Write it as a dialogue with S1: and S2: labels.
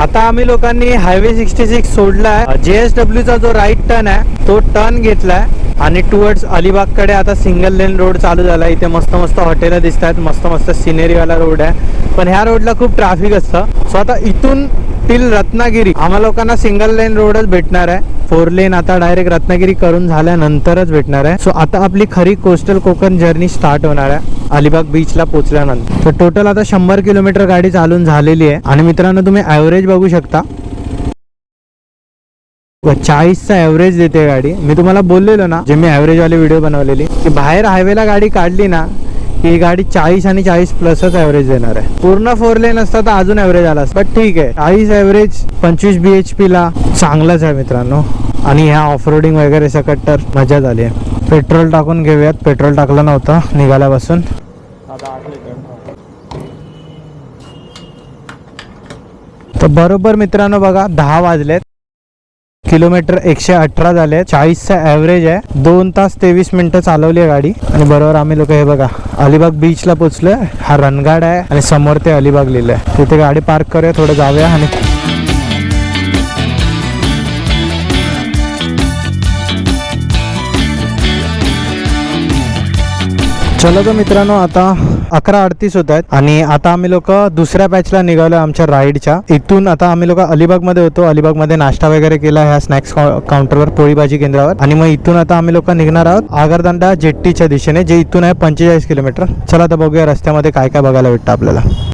S1: आता आम्ही लोकांनी हायवे 66 सोडलाय. JSW चा जो राईट टर्न आहे तो टर्न घेतलाय आणि टुवर्ड्स अलिबाग कडे आता सिंगल लेन रोड चालू झाला. इथे मस्त मस्त हॉटेल दिसत आहेत, मस्त मस्त सिनेरी वाला रोड आहे. पण ह्या रोडला खूप ट्रॅफिक असतं. सो आता इथून टिल रत्नागिरी आम्हा लोकांना सिंगल लेन रोडच भेटणार आहे. 4 लेन आता डायरेक्ट रत्नागिरी करून झाल्यानंतरच भेटणार आहे. सो आता आपली खरी कोस्टल कोकण जर्नी स्टार्ट होणार आहे अलिबाग बीचला पोहोचल्यानंतर. तर टोटल आता 100 किलोमीटर गाडी चालून झालेली आहे. आणि मित्रांनो तुम्ही ॲव्हरेज बघू शकता, 40चा ॲव्हरेज देते गाडी. मी तुम्हाला बोललेलो ना जे मी ॲव्हरेज वाले व्हिडिओ बनवलेली की बाहेर हायवेला गाडी काढली ना ही गाडी 40 आणि 40 प्लसच ॲव्हरेज देणार आहे. पूर्ण 4 लेन असता तर अजून ॲव्हरेज आला असता. बट ठीक आहे, 40 ॲव्हरेज 25 BHP ला चांगलंच आहे मित्रांनो. आणि ह्या ऑफरोडिंग वगैरे सकट तर मजा झाली आहे. पेट्रोल टाकून घेऊयात. पेट्रोल टाकलं नव्हतं निघाल्यापासून. तर बरोबर मित्रांनो बघा 10 वाजलेत. किलोमीटर 118 झाले. 40चा ॲव्हरेज आहे. 2 तास 23 मिनिटं चालवली आहे गाडी. आणि बरोबर आम्ही लोक हे बघा अलिबाग बीचला पोचलोय. हा रणगाड आहे आणि समोर ते अलिबाग लिहिलंय. तिथे गाडी पार्क करूया, थोडं जाऊया. आणि चला तर मित्रांनो आता 11:38 होत आहेत आणि आता आम्ही लोक दुसऱ्या बॅचला निघालो आमच्या राईडच्या. इथून आता आम्ही लोक अलिबागमध्ये होतो. अलिबागमध्ये नाश्ता वगैरे केला ह्या स्नॅक्स काउंटरवर, पोळी भाजी केंद्रावर. आणि मग इथून आता आम्ही लोक निघणार आहोत आगरदांडा जेट्टीच्या दिशेने, जे इथून आहे 45 किलोमीटर. चला आता बघूया रस्त्यामध्ये काय काय बघायला भेटतं आपल्याला.